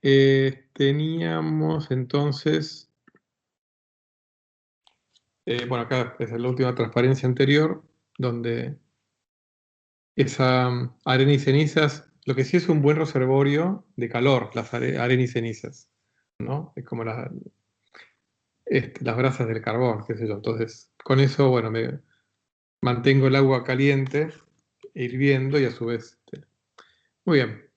Teníamos entonces, bueno, acá es la última transparencia anterior, donde esa arena y cenizas, lo que sí es un buen reservorio de calor, las arena y cenizas, ¿no? Es como las brasas del carbón, qué sé yo. Entonces, con eso, bueno, me mantengo el agua caliente, hirviendo y a su vez... Muy bien.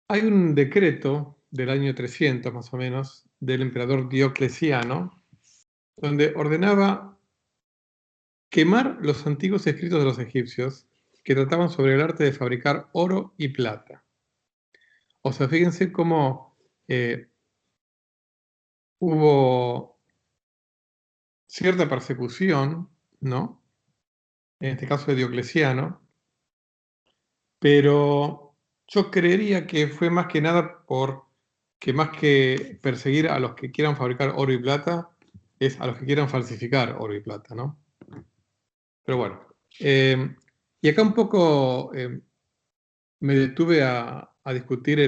Hay un decreto del año 300 más o menos del emperador Diocleciano donde ordenaba quemar los antiguos escritos de los egipcios que trataban sobre el arte de fabricar oro y plata. O sea, fíjense cómo hubo cierta persecución, ¿no? En este caso de Diocleciano, pero yo creería que fue más que nada que más que perseguir a los que quieran fabricar oro y plata, es a los que quieran falsificar oro y plata, ¿no? Pero bueno. Y acá un poco me detuve a discutir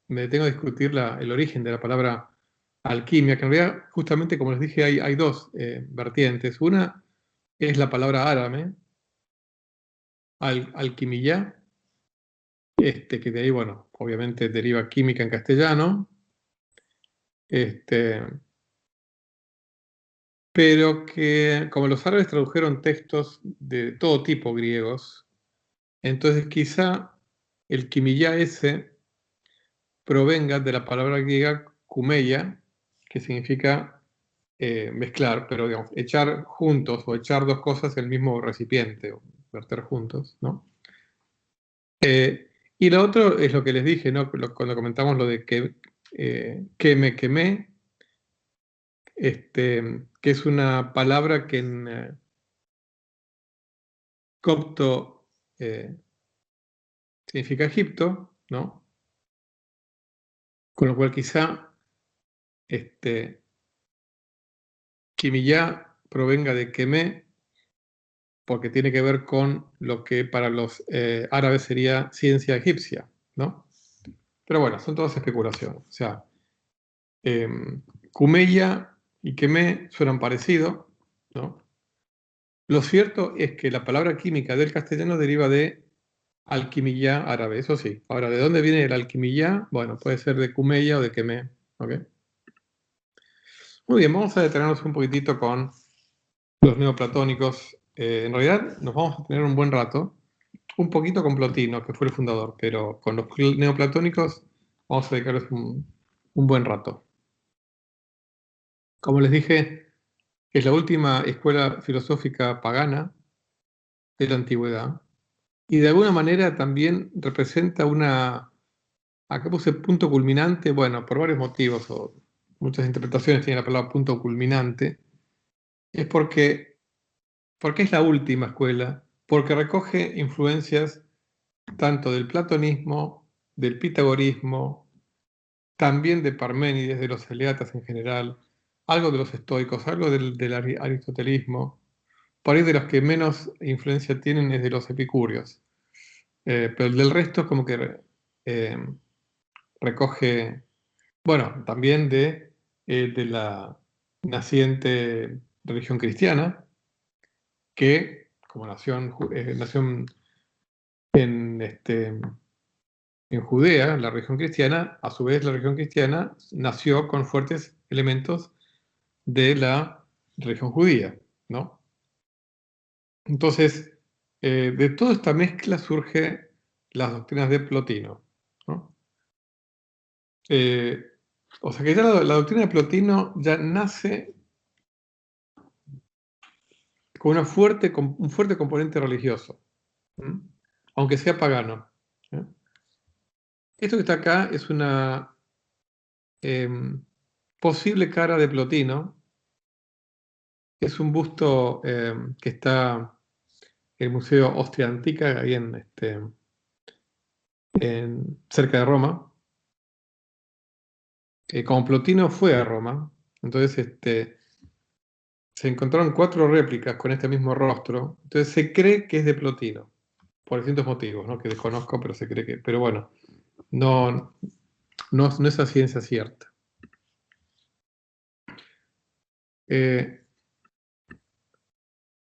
me detengo a discutir el origen de la palabra alquimia, que en realidad, justamente como les dije, hay dos vertientes. Una es la palabra árabe, alquimilla, que de ahí, bueno, obviamente deriva química en castellano, pero que como los árabes tradujeron textos de todo tipo griegos, entonces quizá el quimilla ese provenga de la palabra griega kumeia, que significa mezclar, pero digamos, echar juntos o echar dos cosas en el mismo recipiente, o verter juntos, ¿no? Y lo otro es lo que les dije, ¿no? Cuando comentamos lo de que me quemé, que es una palabra que en copto significa Egipto, ¿no? Con lo cual quizá Quimiyá provenga de quemé, porque tiene que ver con lo que para los árabes sería ciencia egipcia, ¿no? Pero bueno, son todas especulaciones. O sea, Kumeya y quemé suenan parecido, ¿no? Lo cierto es que la palabra química del castellano deriva de alquimilla árabe, eso sí. Ahora, ¿de dónde viene el alquimilla? Bueno, puede ser de Kumeya o de quemé, ¿ok? Muy bien, vamos a detenernos un poquitito con los neoplatónicos. En realidad nos vamos a tener un buen rato, un poquito con Plotino, que fue el fundador, pero con los neoplatónicos vamos a dedicarles un buen rato. Como les dije, es la última escuela filosófica pagana de la antigüedad y de alguna manera también representa acá puse punto culminante, bueno, por varios motivos o muchas interpretaciones tiene la palabra punto culminante, es porque es la última escuela, porque recoge influencias tanto del platonismo, del pitagorismo, también de Parménides, de los eleatas en general, algo de los estoicos, algo del aristotelismo. Por ahí de los que menos influencia tienen es de los epicúreos. Pero el del resto es como que eh, recoge, bueno, también de la naciente religión cristiana, que como nació en Judea, la religión cristiana, a su vez la religión cristiana nació con fuertes elementos de la religión judía, ¿no? Entonces, de toda esta mezcla surge las doctrinas de Plotino, ¿no? Eh, o sea que ya la doctrina de Plotino ya nace con un fuerte componente religioso, ¿m? Aunque sea pagano. ¿Eh? Esto que está acá es una posible cara de Plotino. Es un busto que está en el Museo Ostria Antica, ahí cerca de Roma. Como Plotino fue a Roma, entonces se encontraron 4 réplicas con este mismo rostro, entonces se cree que es de Plotino. por distintos motivos, ¿no? Que desconozco, pero se cree que... Pero bueno, no es esa ciencia cierta.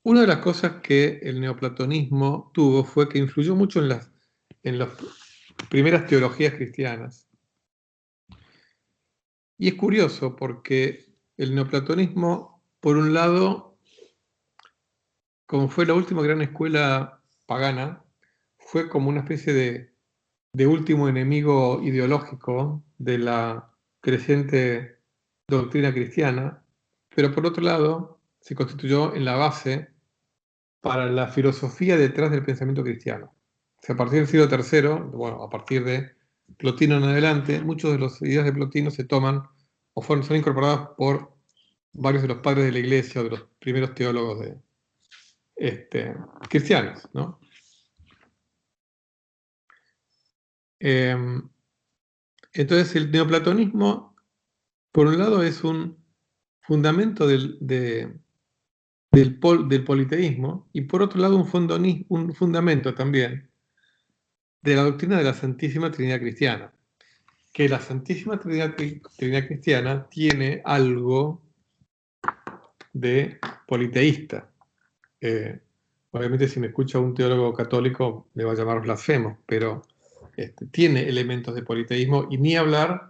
Una de las cosas que el neoplatonismo tuvo fue que influyó mucho en las primeras teologías cristianas. Y es curioso porque el neoplatonismo, por un lado, como fue la última gran escuela pagana, fue como una especie de último enemigo ideológico de la creciente doctrina cristiana, pero por otro lado se constituyó en la base para la filosofía detrás del pensamiento cristiano. O sea, a partir del siglo III, bueno, a partir de Plotino en adelante, muchas de las ideas de Plotino se toman o son incorporadas por varios de los padres de la Iglesia o de los primeros teólogos cristianos, ¿no? Entonces el neoplatonismo, por un lado, es un fundamento del politeísmo y por otro lado un fundamento también de la doctrina de la Santísima Trinidad Cristiana, que la Santísima Trinidad Cristiana tiene algo de politeísta. Obviamente si me escucha un teólogo católico me va a llamar blasfemo, pero tiene elementos de politeísmo y ni hablar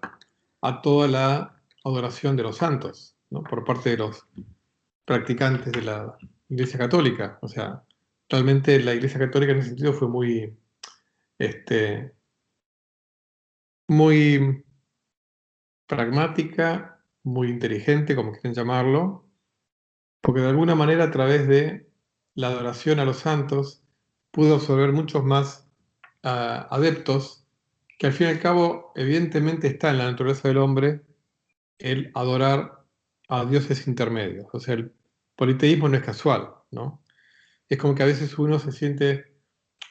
a toda la adoración de los santos, ¿no? Por parte de los practicantes de la Iglesia Católica. O sea, realmente la Iglesia Católica en ese sentido fue muy pragmática, muy inteligente, como quieren llamarlo, porque de alguna manera a través de la adoración a los santos pudo absorber muchos más adeptos, que al fin y al cabo evidentemente está en la naturaleza del hombre el adorar a dioses intermedios. O sea, el politeísmo no es casual, ¿no? Es como que a veces uno se siente,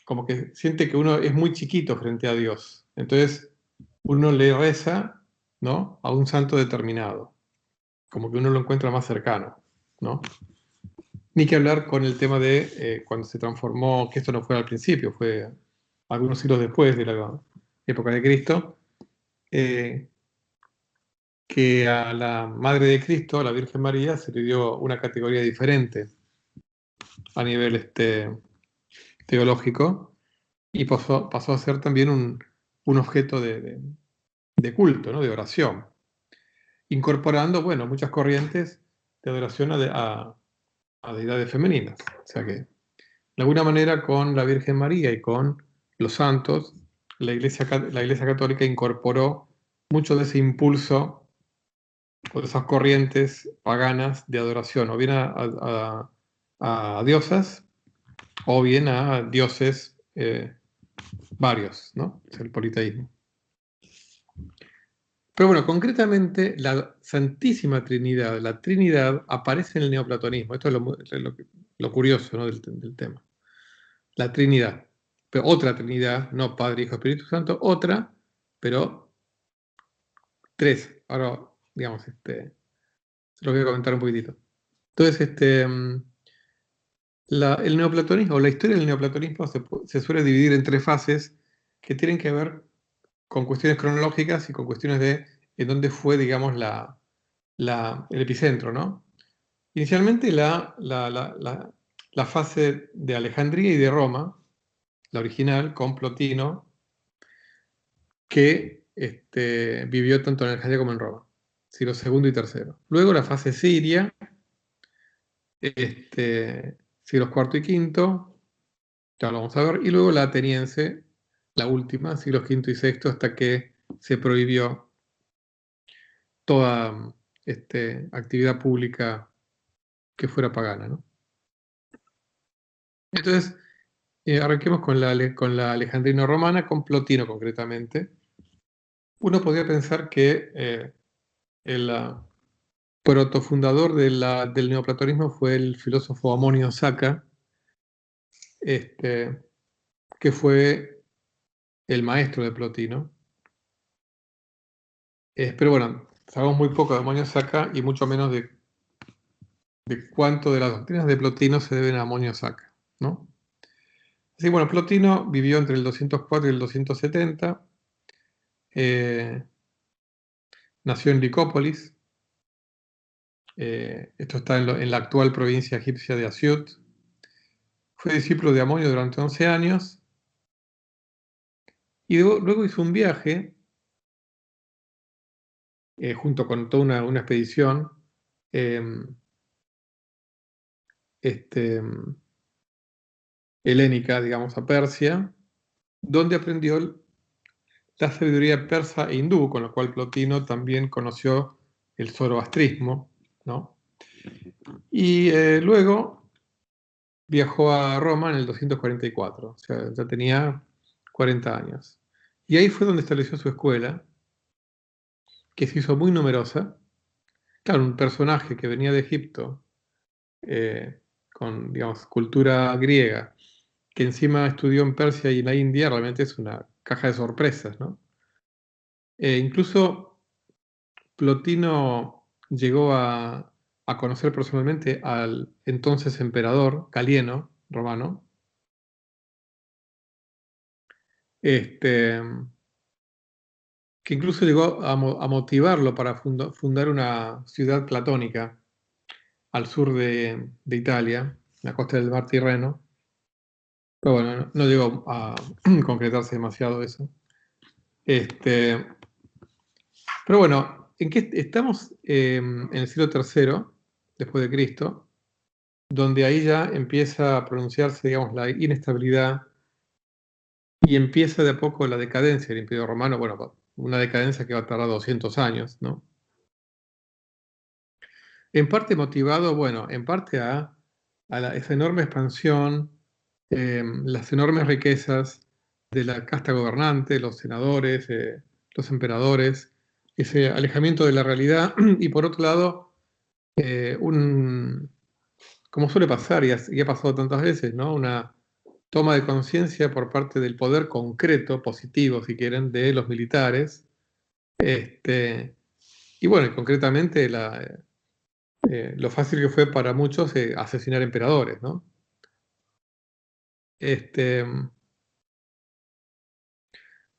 como que siente que uno es muy chiquito frente a Dios. Entonces uno le reza, ¿no?, a un santo determinado, como que uno lo encuentra más cercano, ¿no? Ni que hablar con el tema de cuando se transformó, que esto no fue al principio, fue algunos siglos después de la época de Cristo, eh, que a la Madre de Cristo, a la Virgen María, se le dio una categoría diferente a nivel teológico y pasó a ser también un objeto de culto, ¿no?, de oración, incorporando, bueno, muchas corrientes de adoración a deidades femeninas. O sea que, de alguna manera, con la Virgen María y con los santos, la Iglesia Católica incorporó mucho de ese impulso o de esas corrientes paganas de adoración, o bien a diosas, o bien a dioses varios, ¿no? Es el politeísmo. Pero bueno, concretamente la Santísima Trinidad, la Trinidad, aparece en el neoplatonismo. Esto es lo curioso, ¿no?, del tema. La Trinidad. Pero otra Trinidad, no Padre, Hijo, Espíritu Santo, otra, pero tres. Ahora, digamos, se lo voy a comentar un poquitito. Entonces, el neoplatonismo, o la historia del neoplatonismo se suele dividir en tres fases que tienen que ver con cuestiones cronológicas y con cuestiones de en dónde fue, digamos, el epicentro, ¿no? Inicialmente la fase de Alejandría y de Roma, la original, con Plotino, que vivió tanto en Alejandría como en Roma, siglo segundo y tercero. Luego la fase siria, siglos cuarto y quinto, ya lo vamos a ver, y luego la ateniense, la última, siglos quinto y sexto, hasta que se prohibió toda actividad pública que fuera pagana, ¿no? Entonces, arranquemos con la alejandrino-romana, con Plotino concretamente. Uno podría pensar que el protofundador del neoplatonismo fue el filósofo Amonio Saca, que fue el maestro de Plotino. Pero bueno, sabemos muy poco de Amonio Saca y mucho menos de cuánto de las doctrinas de Plotino se deben a Amonio Saca, ¿no? Sí, bueno, Plotino vivió entre el 204 y el 270. Nació en Licópolis. Esto está en la actual provincia egipcia de Asiut. Fue discípulo de Amonio durante 11 años. Y luego hizo un viaje, junto con toda una expedición, este, helénica, digamos, a Persia, donde aprendió la sabiduría persa e hindú, con lo cual Plotino también conoció el zoroastrismo, ¿no? Y luego viajó a Roma en el 244, o sea, ya tenía 40 años. Y ahí fue donde estableció su escuela, que se hizo muy numerosa. Claro, un personaje que venía de Egipto, con, digamos, cultura griega, que encima estudió en Persia y en la India, realmente es una caja de sorpresas, ¿no? Incluso Plotino llegó a conocer personalmente al entonces emperador Galieno, romano, este, que incluso llegó a motivarlo para fundar una ciudad platónica al sur de Italia, en la costa del mar Tirreno. Pero bueno, no llegó a concretarse demasiado eso. Pero bueno, ¿en qué estamos? En el siglo III, después de Cristo, donde ahí ya empieza a pronunciarse, digamos, la inestabilidad y empieza de a poco la decadencia del Imperio Romano. Bueno, una decadencia que va a tardar 200 años, ¿no? En parte motivado, bueno, en parte a esa enorme expansión, las enormes riquezas de la casta gobernante, los senadores, los emperadores, ese alejamiento de la realidad y por otro lado, como suele pasar y ha pasado tantas veces, ¿no? Una toma de conciencia por parte del poder concreto, positivo, si quieren, de los militares. Y bueno, y concretamente lo fácil que fue para muchos asesinar emperadores, ¿no? Este,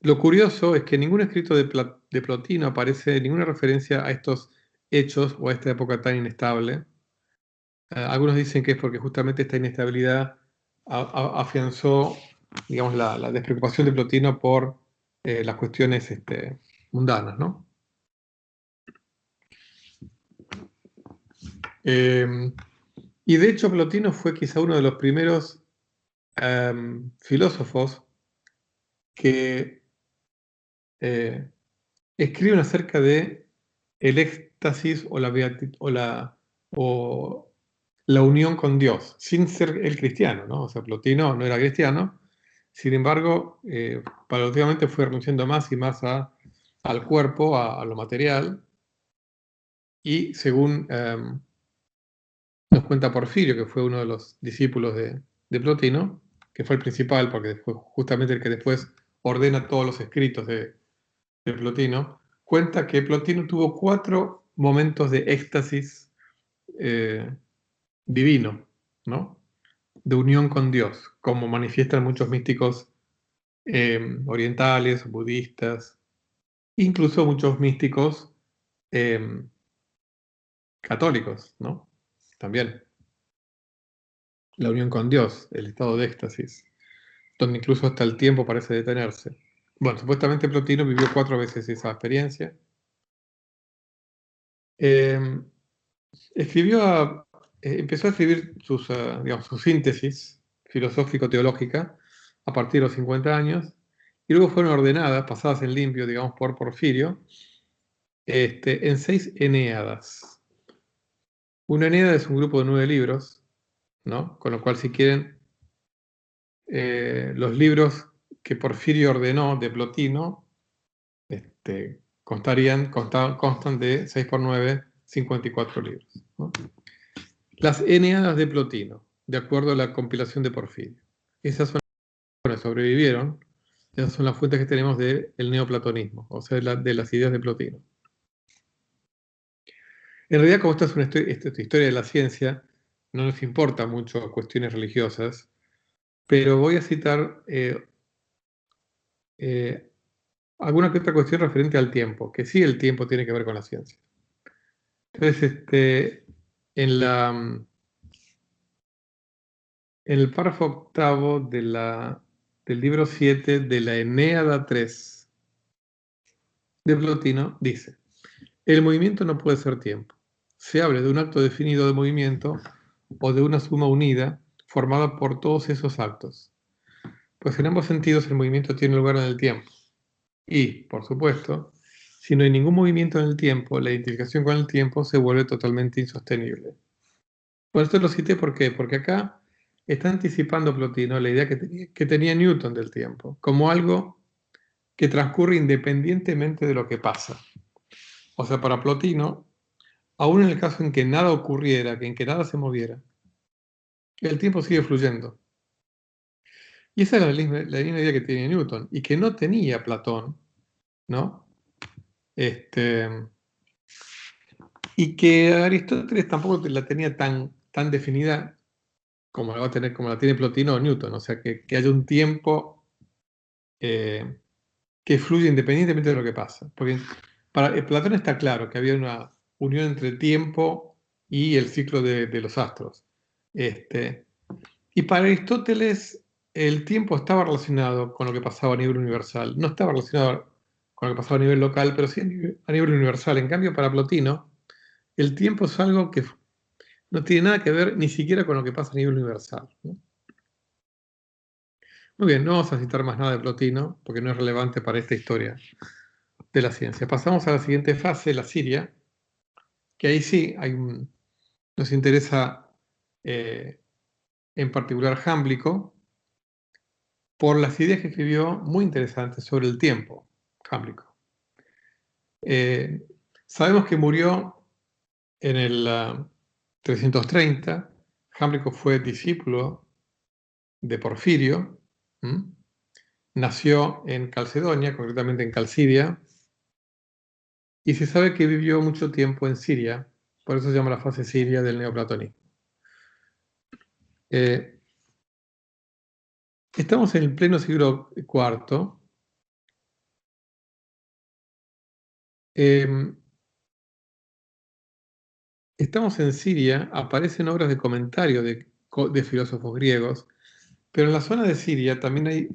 lo curioso es que ningún escrito de Plotino aparece ninguna referencia a estos hechos o a esta época tan inestable. Algunos dicen que es porque justamente esta inestabilidad afianzó, digamos, la despreocupación de Plotino por las cuestiones mundanas, ¿no? Y de hecho Plotino fue quizá uno de los primeros filósofos que escriben acerca de el éxtasis o o la unión con Dios, sin ser el cristiano, ¿no? O sea, Plotino no era cristiano, sin embargo, paulatinamente fue renunciando más y más al cuerpo, a lo material, y según nos cuenta Porfirio, que fue uno de los discípulos de Plotino, que fue el principal, porque fue justamente el que después ordena todos los escritos de Plotino, cuenta que Plotino tuvo 4 momentos de éxtasis divino, ¿no? De unión con Dios, como manifiestan muchos místicos orientales, budistas, incluso muchos místicos eh, católicos, ¿no? También la unión con Dios, el estado de éxtasis, donde incluso hasta el tiempo parece detenerse. Bueno, supuestamente Plotino vivió 4 veces esa experiencia. Eh, empezó a escribir digamos, su síntesis filosófico-teológica a partir de los 50 años, y luego fueron ordenadas, pasadas en limpio, digamos, por Porfirio, en 6 Eneadas. Una Eneada es un grupo de 9 libros, ¿no? Con lo cual, si quieren, los libros que Porfirio ordenó de Plotino constan de 6 por 9, 54 libros, ¿no? Las Eneadas de Plotino, de acuerdo a la compilación de Porfirio. Esas son las que sobrevivieron. Esas son las fuentes que tenemos del neoplatonismo, o sea, de las ideas de Plotino. En realidad, como esta es una historia de la ciencia, no nos importa mucho cuestiones religiosas, pero voy a citar alguna que otra cuestión referente al tiempo, que sí el tiempo tiene que ver con la ciencia. Entonces, en el párrafo octavo del libro 7 de la Eneada 3 de Plotino, dice: el movimiento no puede ser tiempo. Se habla de un acto definido de movimiento o de una suma unida formada por todos esos actos, pues en ambos sentidos el movimiento tiene lugar en el tiempo. Y, por supuesto, si no hay ningún movimiento en el tiempo, la identificación con el tiempo se vuelve totalmente insostenible. Por esto lo cité, ¿por qué? Porque acá está anticipando Plotino la idea que tenía Newton del tiempo, como algo que transcurre independientemente de lo que pasa. O sea, para Plotino, aún en el caso en que nada ocurriera, en que nada se moviera, el tiempo sigue fluyendo. Y esa es la misma idea que tiene Newton, y que no tenía Platón, ¿no? Y que Aristóteles tampoco la tenía tan definida como la va a tener, como la tiene Plotino o Newton. O sea, que haya un tiempo que fluye independientemente de lo que pasa. Porque para Platón está claro que había una unión entre tiempo y el ciclo de los astros. Y para Aristóteles el tiempo estaba relacionado con lo que pasaba a nivel universal. No estaba relacionado con lo que pasaba a nivel local, pero sí a nivel universal. En cambio, para Plotino, el tiempo es algo que no tiene nada que ver ni siquiera con lo que pasa a nivel universal, ¿no? Muy bien, no vamos a citar más nada de Plotino, porque no es relevante para esta historia de la ciencia. Pasamos a la siguiente fase, la Siria, que ahí sí nos interesa en particular Jámblico, por las ideas que escribió muy interesantes sobre el tiempo, Jámblico. Sabemos que murió en el 330. Jámblico fue discípulo de Porfirio. Nació en Calcedonia, concretamente en Calcidia, y se sabe que vivió mucho tiempo en Siria, por eso se llama la fase siria del neoplatonismo. Estamos en el pleno siglo IV. Estamos en Siria, aparecen obras de comentario de filósofos griegos, pero en la zona de Siria también hay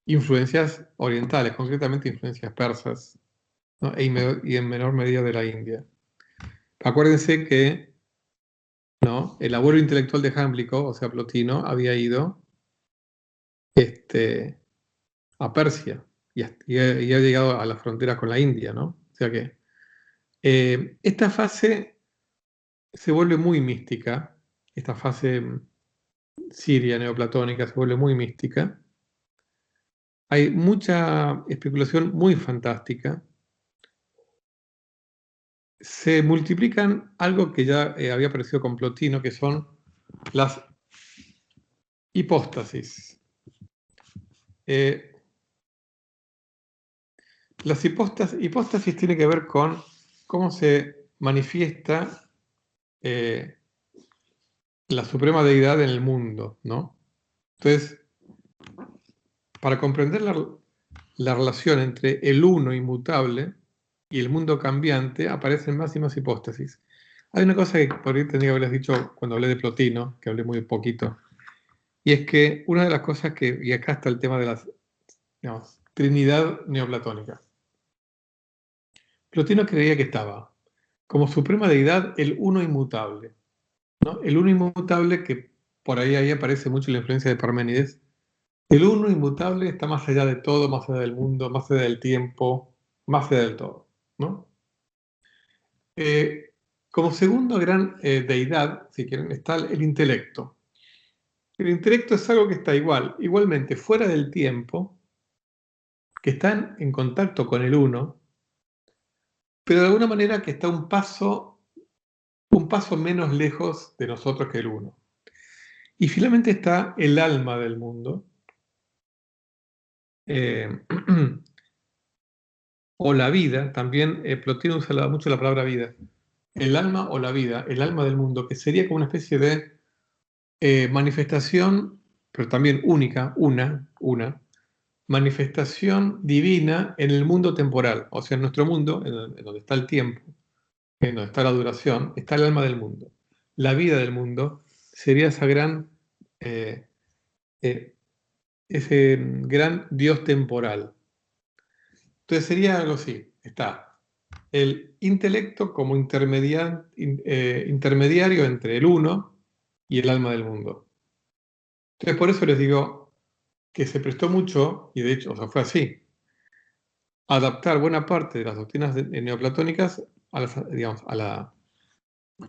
influencias orientales, concretamente influencias persas, ¿no? Y en menor medida de la India. Acuérdense que, ¿no?, el abuelo intelectual de Jámblico, o sea, Plotino, había ido a Persia y ha llegado a la frontera con la India, ¿no? O sea que esta fase se vuelve muy mística, esta fase siria neoplatónica se vuelve muy mística. Hay mucha especulación muy fantástica. Se multiplican algo que ya había aparecido con Plotino, que son las hipóstasis. Las hipóstasis tienen que ver con cómo se manifiesta la suprema deidad en el mundo, ¿no? Entonces, para comprender la relación entre el uno inmutable y el mundo cambiante, aparecen más y más hipóstasis. Hay una cosa que por ahí tendría que haberles dicho cuando hablé de Plotino, que hablé muy poquito, y es que una de las cosas y acá está el tema de la, digamos, Trinidad neoplatónica. Plotino creía que estaba como suprema deidad el uno inmutable, ¿no? El uno inmutable, que por ahí aparece mucho la influencia de Parménides. El uno inmutable está más allá de todo, más allá del mundo, más allá del tiempo, más allá del todo, ¿no? Como segunda gran deidad, si quieren, está el intelecto. El intelecto es algo que está igualmente fuera del tiempo, que está en contacto con el uno, pero de alguna manera que está un paso menos lejos de nosotros que el uno. Y finalmente está el alma del mundo, o la vida. También Plotino usa mucho la palabra vida. El alma o la vida, el alma del mundo, que sería como una especie de manifestación pero también única, una manifestación divina en el mundo temporal, o sea, en nuestro mundo, en donde está el tiempo, en donde está la duración, está el alma del mundo. La vida del mundo sería esa eh, ese gran Dios temporal. Entonces sería algo así, está el intelecto como intermediario entre el uno y el alma del mundo. Entonces por eso les digo que se prestó mucho, y de hecho, o sea, fue así, adaptar buena parte de las doctrinas neoplatónicas a digamos,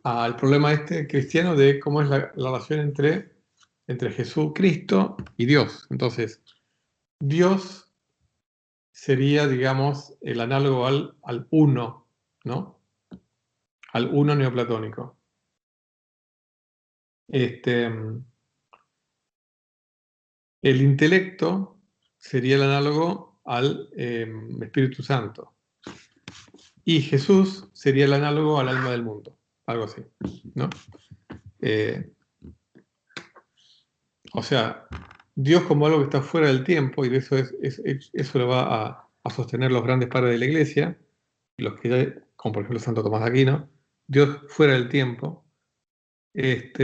al problema cristiano de cómo es la relación entre Jesucristo y Dios. Entonces, Dios sería, digamos, el análogo al uno, ¿no? Al uno neoplatónico. El intelecto sería el análogo al Espíritu Santo. Y Jesús sería el análogo al alma del mundo, algo así, ¿no? O sea, Dios como algo que está fuera del tiempo, y de eso, eso lo va a sostener los grandes padres de la Iglesia, los que, como por ejemplo Santo Tomás de Aquino, Dios fuera del tiempo. El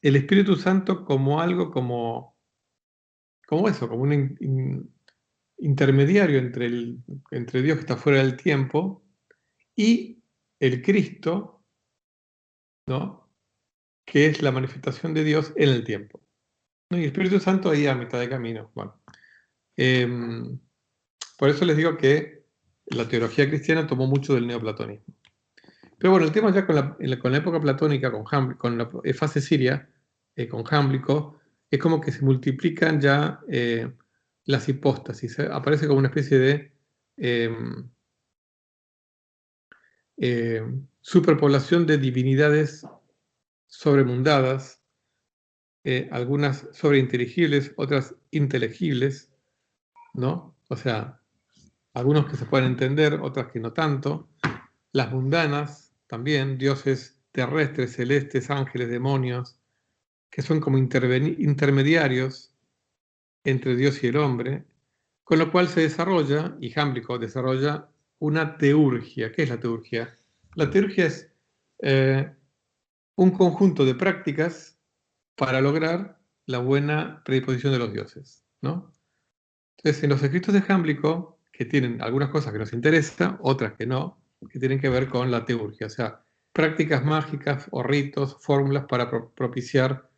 Espíritu Santo como algo como eso, como un intermediario entre Dios que está fuera del tiempo y el Cristo, ¿no? Que es la manifestación de Dios en el tiempo. ¿No? Y el Espíritu Santo ahí a mitad de camino. Bueno, por eso les digo que la teología cristiana tomó mucho del neoplatonismo. Pero bueno, el tema ya con la época platónica, con la fase siria, con Jámblico, es como que se multiplican ya las hipóstasis. Aparece como una especie de superpoblación de divinidades sobremundadas, algunas sobreinteligibles, otras inteligibles, ¿no? O sea, algunos que se pueden entender, otras que no tanto. Las mundanas también, dioses terrestres, celestes, ángeles, demonios, que son como intermediarios entre Dios y el hombre, con lo cual se desarrolla, y Jámblico desarrolla, una teurgia. ¿Qué es la teurgia? La teurgia es un conjunto de prácticas para lograr la buena predisposición de los dioses, ¿no? Entonces, en los escritos de Jámblico, que tienen algunas cosas que nos interesan, otras que no, que tienen que ver con la teurgia, o sea, prácticas mágicas o ritos, fórmulas para propiciar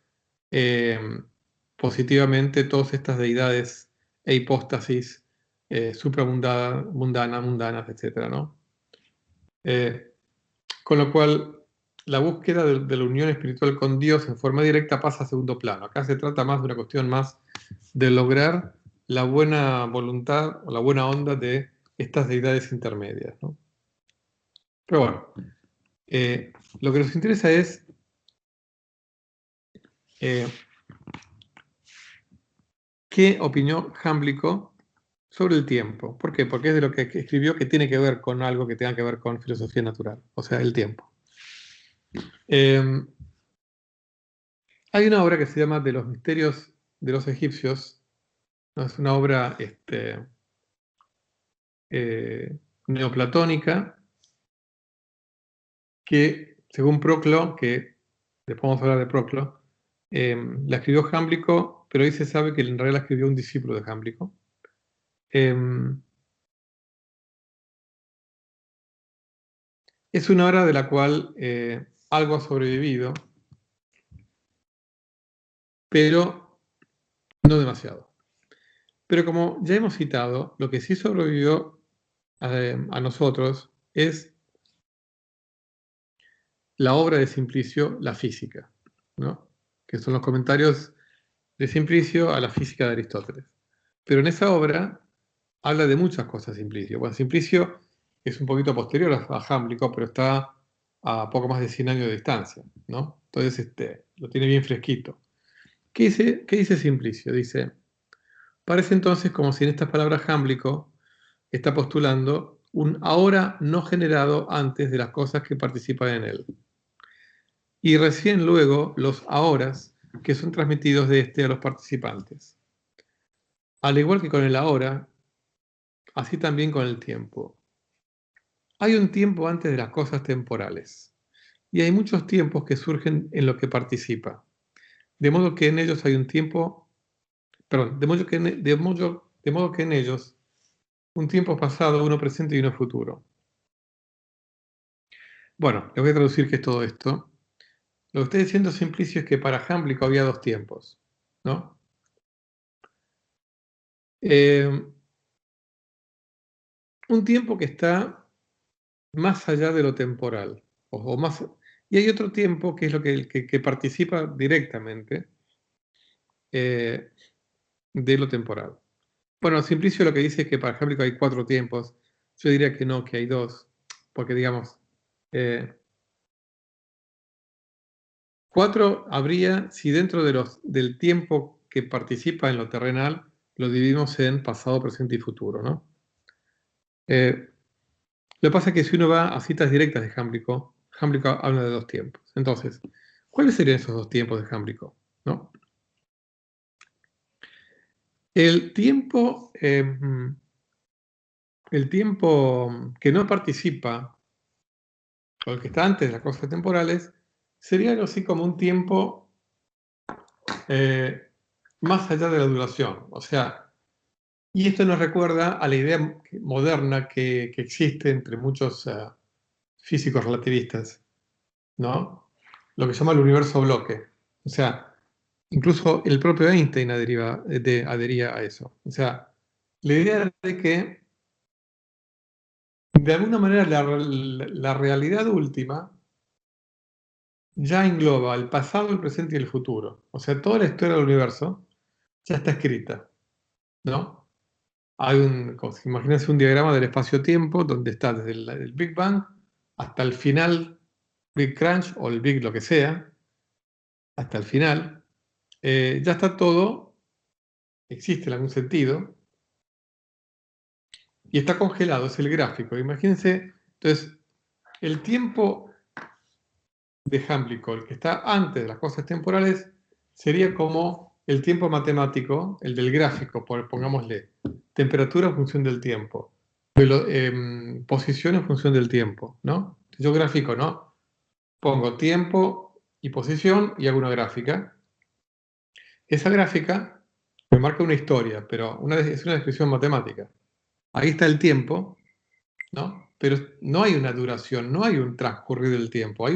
positivamente todas estas deidades e hipóstasis mundanas, etc., ¿no? Con lo cual, la búsqueda de la unión espiritual con Dios en forma directa pasa a segundo plano. Acá se trata más de una cuestión más de lograr la buena voluntad o la buena onda de estas deidades intermedias, ¿no? Pero bueno, lo que nos interesa es qué opinó Jámblico sobre el tiempo. ¿Por qué? Porque es de lo que escribió que tiene que ver con algo que tenga que ver con filosofía natural, o sea, el tiempo. Hay una obra que se llama De los misterios de los egipcios, ¿no? Es una obra neoplatónica que, según Proclo, que después vamos a hablar de Proclo, la escribió Jámblico, pero hoy se sabe que en realidad la escribió un discípulo de Jámblico. Es una obra de la cual algo ha sobrevivido, pero no demasiado. Pero como ya hemos citado, lo que sí sobrevivió a nosotros es la obra de Simplicio, La Física, ¿no? Que son los comentarios de Simplicio a la física de Aristóteles. Pero en esa obra habla de muchas cosas Simplicio. Bueno, Simplicio es un poquito posterior a Jámblico, pero está a poco más de 100 años de distancia, ¿no? Entonces lo tiene bien fresquito. ¿Qué dice Simplicio? Dice, parece entonces como si en estas palabras Jámblico está postulando un ahora no generado antes de las cosas que participan en él. Y recién luego los ahoras que son transmitidos de este a los participantes. Al igual que con el ahora, así también con el tiempo. Hay un tiempo antes de las cosas temporales, y hay muchos tiempos que surgen en lo que participa. De modo que en ellos hay un tiempo, perdón, de modo que en ellos un tiempo pasado, uno presente y uno futuro. Bueno, les voy a traducir qué es todo esto. Lo que estoy diciendo Simplicio es que para Jámblico había dos tiempos, ¿no? Un tiempo que está más allá de lo temporal, y hay otro tiempo que es lo que participa directamente de lo temporal. Bueno, Simplicio lo que dice es que para Jámblico hay 4 tiempos. Yo diría que no, que hay 2, porque digamos, 4 habría si dentro del tiempo que participa en lo terrenal lo dividimos en pasado, presente y futuro, ¿no? Lo que pasa es que si uno va a citas directas de Jámblico, Jámblico habla de 2 tiempos. Entonces, ¿cuáles serían esos 2 tiempos de Jámblico? ¿No? El tiempo que no participa, o el que está antes de las cosas temporales, sería algo así como un tiempo más allá de la duración. O sea, y esto nos recuerda a la idea moderna que existe entre muchos físicos relativistas, ¿no? Lo que se llama el universo bloque. O sea, incluso el propio Einstein adhería a eso. O sea, la idea de que de alguna manera la realidad última ya engloba el pasado, el presente y el futuro. O sea, toda la historia del universo ya está escrita, ¿no? Imagínense un diagrama del espacio-tiempo donde está desde el Big Bang hasta el final, Big Crunch o el Big lo que sea, hasta el final. Ya está todo, existe en algún sentido, y está congelado, es el gráfico. Imagínense, entonces, el tiempo de Jámblico, el que está antes de las cosas temporales, sería como el tiempo matemático, el del gráfico, pongámosle, temperatura en función del tiempo, posición en función del tiempo, ¿no? Yo gráfico, ¿no? Pongo tiempo y posición y hago una gráfica. Esa gráfica me marca una historia, pero es una descripción matemática. Ahí está el tiempo, ¿no? Pero no hay una duración, no hay un transcurrir del tiempo,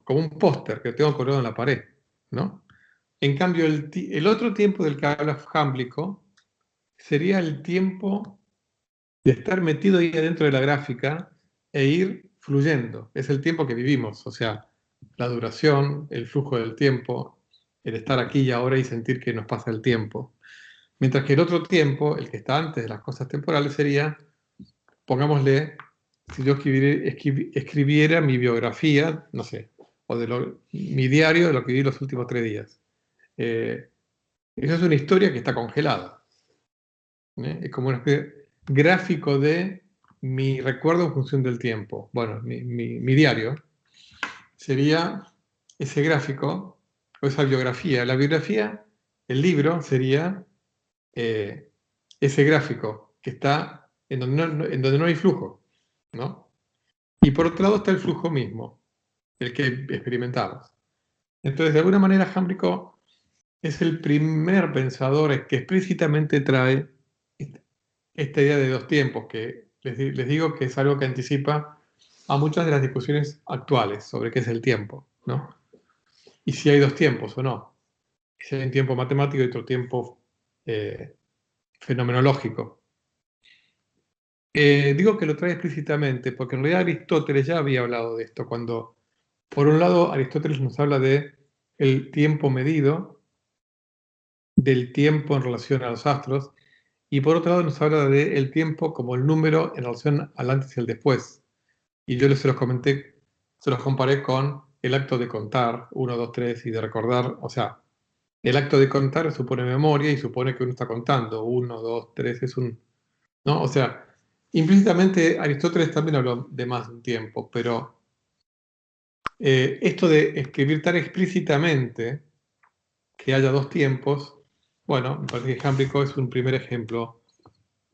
como un póster que tengo colgado en la pared, ¿no? En cambio, el otro tiempo del que habla Jámblico sería el tiempo de estar metido ahí adentro de la gráfica e ir fluyendo. Es el tiempo que vivimos, o sea, la duración, el flujo del tiempo, el estar aquí y ahora y sentir que nos pasa el tiempo. Mientras que el otro tiempo, el que está antes de las cosas temporales, sería, pongámosle, si yo escribiera mi biografía, no sé, o mi diario de lo que viví los últimos 3 días. Esa es una historia que está congelada. Es como un gráfico de mi recuerdo en función del tiempo. Bueno, mi diario sería ese gráfico o esa biografía. La biografía, el libro, sería ese gráfico que está en donde no hay flujo, ¿no? Y por otro lado está el flujo mismo, el que experimentamos. Entonces, de alguna manera, Jámblico es el primer pensador que explícitamente trae esta idea de 2 tiempos, que les digo que es algo que anticipa a muchas de las discusiones actuales sobre qué es el tiempo, ¿no? Y si hay 2 tiempos o no. Si hay un tiempo matemático y otro tiempo fenomenológico. Digo que lo trae explícitamente porque en realidad Aristóteles ya había hablado de esto cuando, por un lado, Aristóteles nos habla de el tiempo medido, del tiempo en relación a los astros, y por otro lado nos habla del tiempo como el número en relación al antes y al después. Y yo se los comenté, se los comparé con el acto de contar, 1, 2, 3, y de recordar, o sea, el acto de contar supone memoria y supone que uno está contando, 1, 2, 3, es un... ¿no? O sea, implícitamente Aristóteles también habló de más de un tiempo, pero Esto de escribir tan explícitamente que haya dos tiempos, bueno, me parece que Jámblico es un primer ejemplo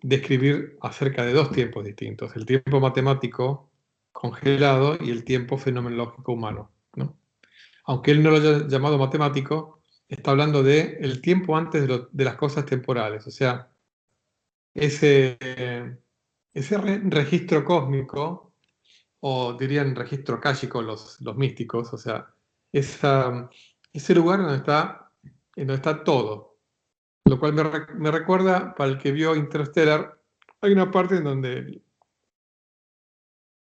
de escribir acerca de dos tiempos distintos, el tiempo matemático congelado y el tiempo fenomenológico humano, ¿no? Aunque él no lo haya llamado matemático, está hablando de el tiempo antes de las cosas temporales, o sea, ese, ese registro cósmico, o dirían registro akáshico los místicos, o sea, ese lugar donde está todo. Lo cual me recuerda, para el que vio Interstellar, hay una parte en donde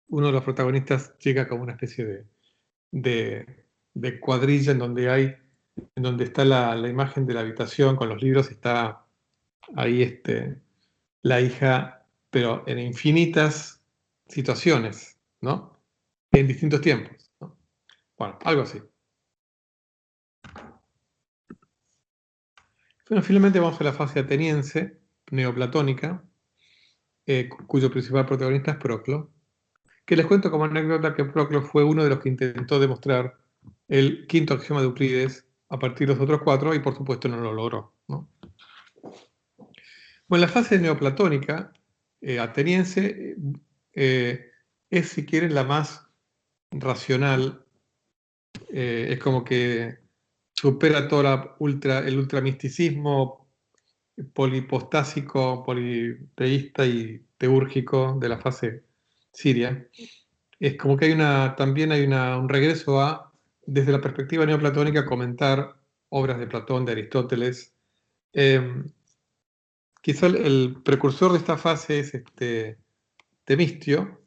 uno de los protagonistas llega como una especie de cuadrilla en donde está la imagen de la habitación con los libros, está ahí la hija, pero en infinitas situaciones, ¿no? En distintos tiempos, ¿no? Bueno, algo así. Bueno, finalmente vamos a la fase ateniense, neoplatónica, cuyo principal protagonista es Proclo, que les cuento como anécdota que Proclo fue uno de los que intentó demostrar el quinto axioma de Euclides a partir de los otros cuatro y por supuesto no lo logró, ¿no? Bueno, la fase neoplatónica ateniense es, si quieren, la más racional, es como que supera todo el ultramisticismo polipostásico, politeísta y teúrgico de la fase siria. Es como que también hay un regreso desde la perspectiva neoplatónica, comentar obras de Platón, de Aristóteles. Eh, Quizá el precursor de esta fase es Temistio,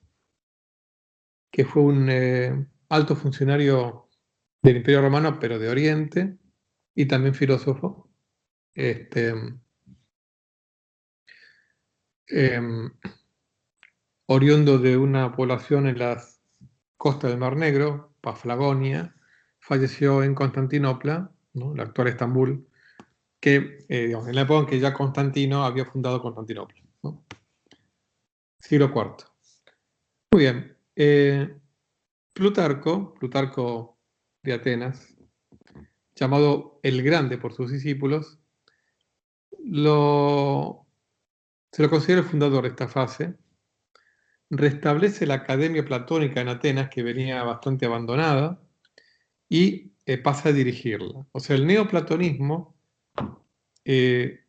que fue un alto funcionario del Imperio Romano, pero de Oriente, y también filósofo, este, eh, oriundo de una población en las costas del Mar Negro, Paflagonia, falleció en Constantinopla, ¿no? La actual Estambul, que digamos, en la época en que ya Constantino había fundado Constantinopla, ¿no? Siglo IV. Muy bien. Plutarco de Atenas, llamado el Grande por sus discípulos, lo, se lo considera el fundador de esta fase. Restablece la academia platónica en Atenas, que venía bastante abandonada, y pasa a dirigirla. O sea, el neoplatonismo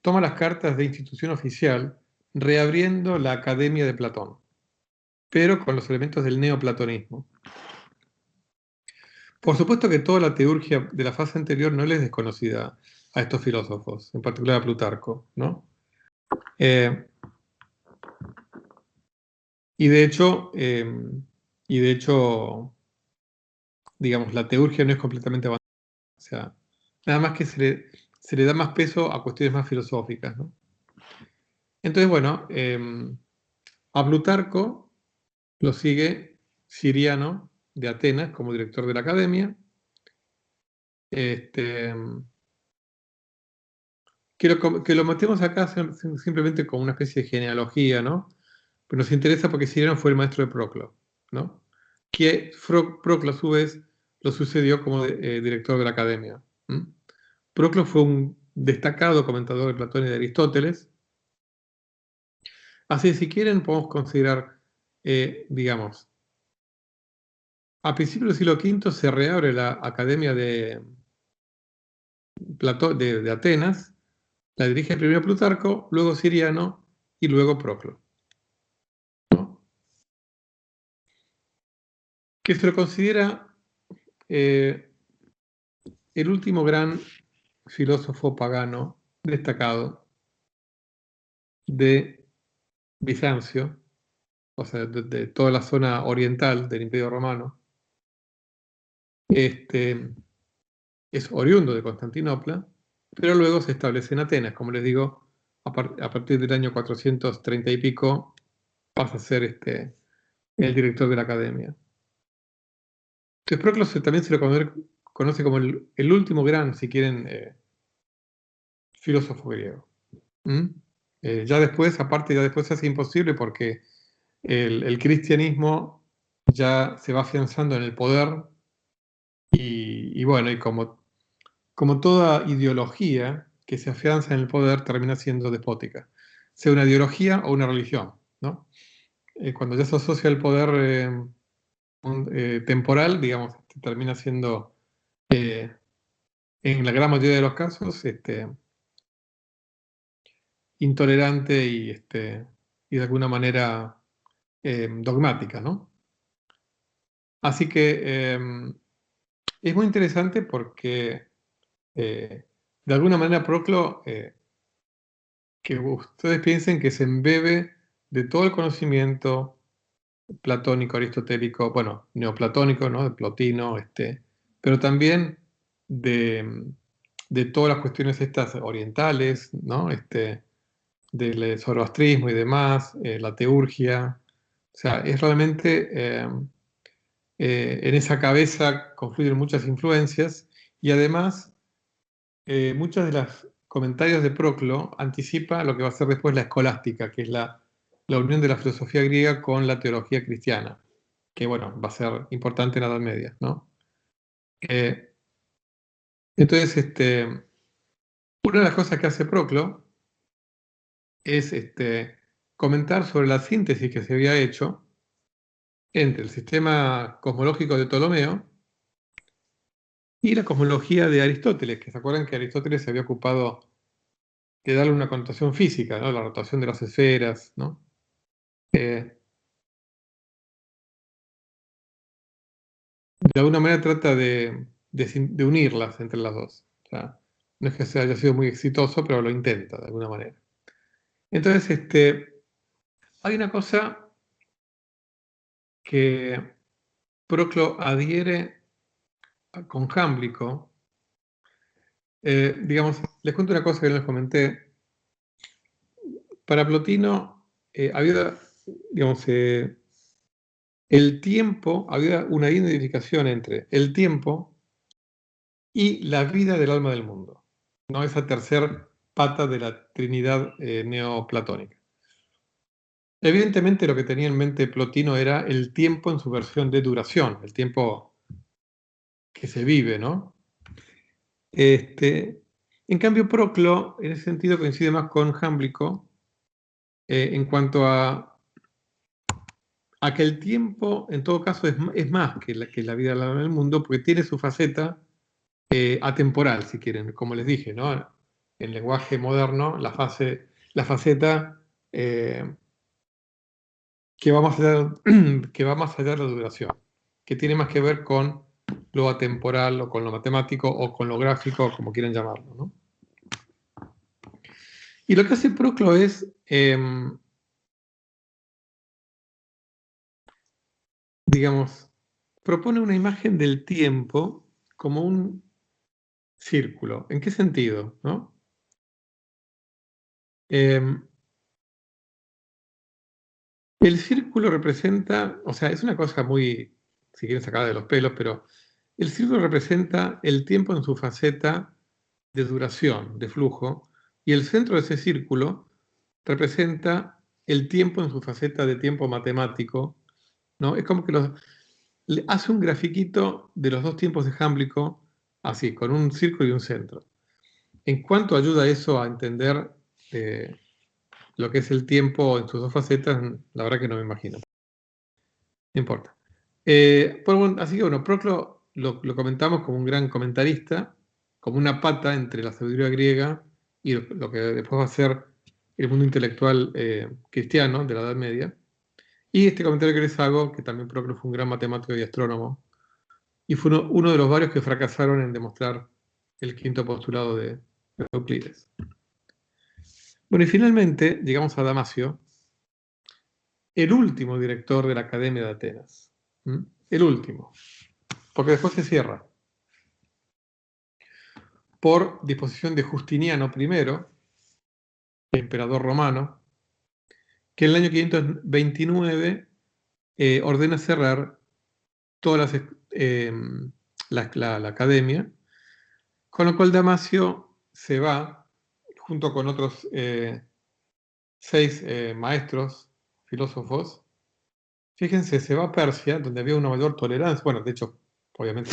toma las cartas de institución oficial, reabriendo la Academia de Platón, pero con los elementos del neoplatonismo. Por supuesto que toda la teurgia de la fase anterior no les es desconocida a estos filósofos, en particular a Plutarco, ¿no? Eh, y de hecho, digamos, la teurgia no es completamente abandonada. O sea, nada más que se le da más peso a cuestiones más filosóficas, ¿no? Entonces, bueno, a Plutarco lo sigue Ciriano de Atenas como director de la academia. Este, que lo metemos acá simplemente como una especie de genealogía, ¿no? Pero nos interesa porque Ciriano fue el maestro de Proclo, ¿no? Que Proclo a su vez lo sucedió como director de la academia. Proclo fue un destacado comentador de Platón y de Aristóteles. Así, si quieren, podemos considerar, digamos, a principios del siglo V se reabre la Academia de Atenas, la dirige primero Plutarco, luego Ciriano y luego Proclo, ¿no? Que se lo considera eh, el último gran filósofo pagano destacado de Bizancio, o sea, de toda la zona oriental del Imperio Romano. Es oriundo de Constantinopla, pero luego se establece en Atenas, como les digo, a partir del año 430 y pico pasa a ser el director de la academia. Entonces Proclo también se lo conoce como el último gran, si quieren, filósofo griego. Ya después, aparte, ya después se hace imposible porque el cristianismo ya se va afianzando en el poder y bueno, y como toda ideología que se afianza en el poder termina siendo despótica, sea una ideología o una religión, ¿no? Cuando ya se asocia el poder temporal, digamos, termina siendo, en la gran mayoría de los casos, intolerante y de alguna manera dogmática, ¿no? Así que es muy interesante porque de alguna manera Proclo, que ustedes piensen que se embebe de todo el conocimiento platónico, aristotélico, bueno, neoplatónico, ¿no? De Plotino, pero también de todas las cuestiones estas orientales, ¿no? Del zoroastrismo y demás, la teurgia. O sea, es realmente, en esa cabeza confluyen muchas influencias y además muchos de los comentarios de Proclo anticipa lo que va a ser después la escolástica, que es la unión de la filosofía griega con la teología cristiana, que bueno, va a ser importante en la Edad Media, ¿no? Eh, entonces, una de las cosas que hace Proclo es comentar sobre la síntesis que se había hecho entre el sistema cosmológico de Ptolomeo y la cosmología de Aristóteles, que se acuerdan que Aristóteles se había ocupado de darle una connotación física, ¿no? La rotación de las esferas, ¿no? De alguna manera trata de unirlas entre las dos. O sea, no es que haya sido muy exitoso, pero lo intenta de alguna manera. Entonces, hay una cosa que Proclo adhiere con Jámblico. Digamos, les cuento una cosa que no les comenté. Para Plotino había, digamos, el tiempo, había una identificación entre el tiempo y la vida del alma del mundo, ¿no? Esa tercera pata de la Trinidad neoplatónica. Evidentemente lo que tenía en mente Plotino era el tiempo en su versión de duración, el tiempo que se vive, ¿no? En cambio, Proclo, en ese sentido, coincide más con Jámblico en cuanto a que el tiempo, en todo caso, es más que la vida del mundo, porque tiene su faceta atemporal, si quieren, como les dije, ¿no? En lenguaje moderno, la faceta que va más allá, que va más allá de la duración, que tiene más que ver con lo atemporal o con lo matemático o con lo gráfico, como quieran llamarlo, ¿no? Y lo que hace Proclo es, digamos, propone una imagen del tiempo como un círculo. ¿En qué sentido? ¿No? El círculo representa, o sea, es una cosa muy, si quieren, sacada de los pelos, pero el círculo representa el tiempo en su faceta de duración, de flujo, y el centro de ese círculo representa el tiempo en su faceta de tiempo matemático, ¿no? Es como que hace un grafiquito de los dos tiempos de Jámblico, así, con un círculo y un centro. ¿En cuánto ayuda eso a entender lo que es el tiempo en sus dos facetas? La verdad que no me imagino. No importa. Así que bueno, Proclo lo comentamos como un gran comentarista, como una pata entre la sabiduría griega y lo que después va a ser el mundo intelectual cristiano de la Edad Media. Y este comentario que les hago, que también Proclo fue un gran matemático y astrónomo, y fue uno de los varios que fracasaron en demostrar el quinto postulado de Euclides. Bueno, y finalmente llegamos a Damasio, el último director de la Academia de Atenas. El último, porque después se cierra. Por disposición de Justiniano I, emperador romano, que en el año 529 ordena cerrar todas la academia, con lo cual Damasio se va, junto con otros 6 maestros, filósofos. Fíjense, se va a Persia, donde había una mayor tolerancia. Bueno, de hecho, obviamente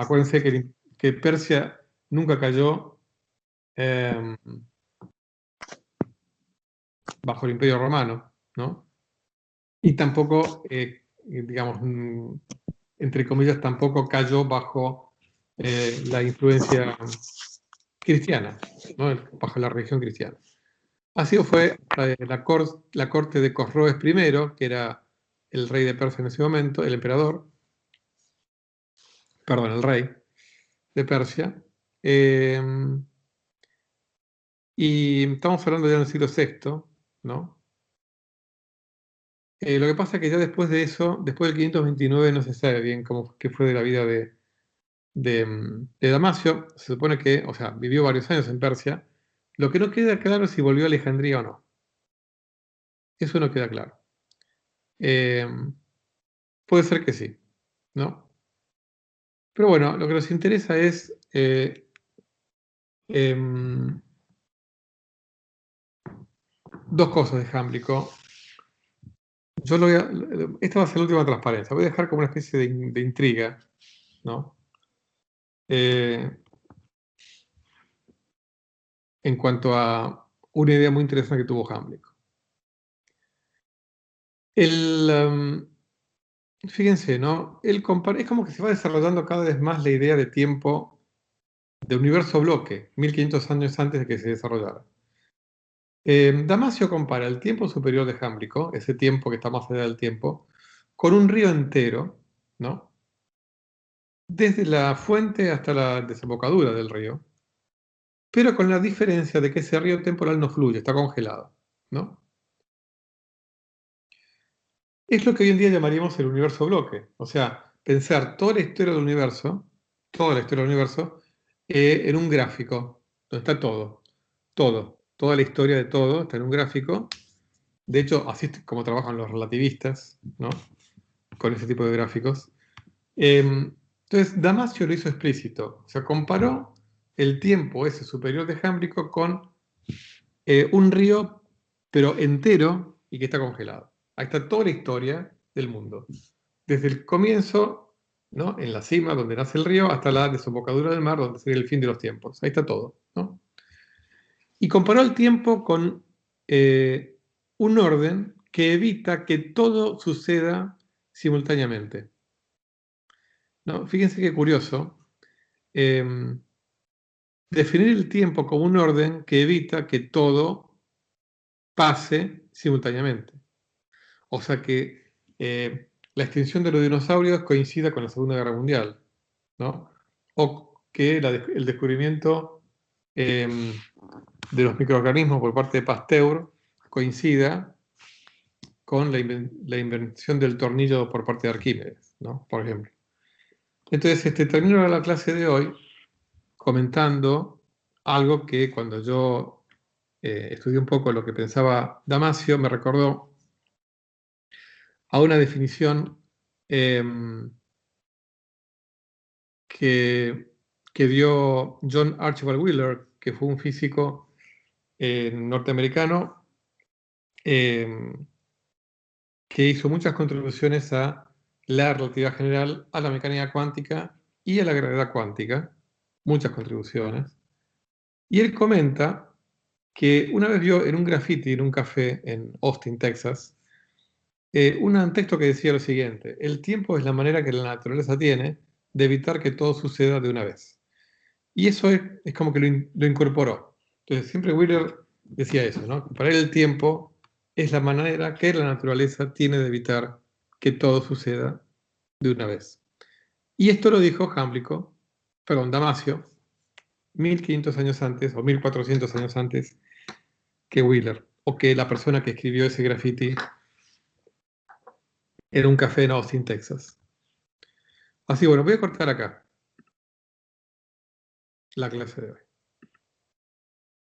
Acuérdense que Persia nunca cayó bajo el Imperio Romano, ¿no? Y tampoco, digamos, entre comillas, tampoco cayó bajo la influencia cristiana, ¿no? Bajo la religión cristiana. Así fue la corte de Cosroes I, que era el rey de Persia en ese momento, el emperador, perdón, el rey de Persia. Y estamos hablando ya del siglo VI, ¿no? Lo que pasa es que ya después de eso, después del 529, no se sabe bien qué fue de la vida de Damasio. Se supone que, o sea, vivió varios años en Persia. Lo que no queda claro es si volvió a Alejandría o no. Eso no queda claro. Eh, Puede ser que sí, ¿no? Pero bueno, lo que nos interesa es dos cosas de Jámblico. Esta va a ser la última transparencia. Voy a dejar como una especie de intriga, ¿no? En cuanto a una idea muy interesante que tuvo Jámblico. Fíjense, ¿no? Es como que se va desarrollando cada vez más la idea de tiempo de universo bloque, 1500 años antes de que se desarrollara. Damasio compara el tiempo superior de Jámblico, ese tiempo que está más allá del tiempo, con un río entero, ¿no? Desde la fuente hasta la desembocadura del río, pero con la diferencia de que ese río temporal no fluye, está congelado, ¿no? Es lo que hoy en día llamaríamos el universo bloque, o sea, pensar toda la historia del universo, en un gráfico, donde está toda la historia de todo está en un gráfico. De hecho, así es como trabajan los relativistas, ¿no? Con ese tipo de gráficos. Entonces, Damasio lo hizo explícito, o sea, comparó el tiempo ese superior de Jámblico con un río, pero entero y que está congelado. Ahí está toda la historia del mundo. Desde el comienzo, ¿no? En la cima, donde nace el río, hasta la desembocadura del mar, donde sería el fin de los tiempos. Ahí está todo, ¿no? Y comparó el tiempo con un orden que evita que todo suceda simultáneamente, ¿no? Fíjense qué curioso. Definir el tiempo como un orden que evita que todo pase simultáneamente. O sea que la extinción de los dinosaurios coincida con la Segunda Guerra Mundial, ¿no? O que el descubrimiento de los microorganismos por parte de Pasteur coincida con la invención del tornillo por parte de Arquímedes, ¿no? Por ejemplo. Entonces, termino la clase de hoy comentando algo que cuando yo estudié un poco lo que pensaba Damasio, me recordó a una definición que dio John Archibald Wheeler, que fue un físico norteamericano que hizo muchas contribuciones a la relatividad general, a la mecánica cuántica y a la gravedad cuántica, muchas contribuciones. Y él comenta que una vez vio en un graffiti en un café en Austin, Texas, un texto que decía lo siguiente: el tiempo es la manera que la naturaleza tiene de evitar que todo suceda de una vez. Y eso es como que lo incorporó. Entonces siempre Wheeler decía eso, ¿no? Para él el tiempo es la manera que la naturaleza tiene de evitar que todo suceda de una vez. Y esto lo dijo Damasio, 1500 años antes o 1400 años antes que Wheeler, o que la persona que escribió ese graffiti en un café en Austin, Texas. Así, bueno, voy a cortar acá la clase de hoy.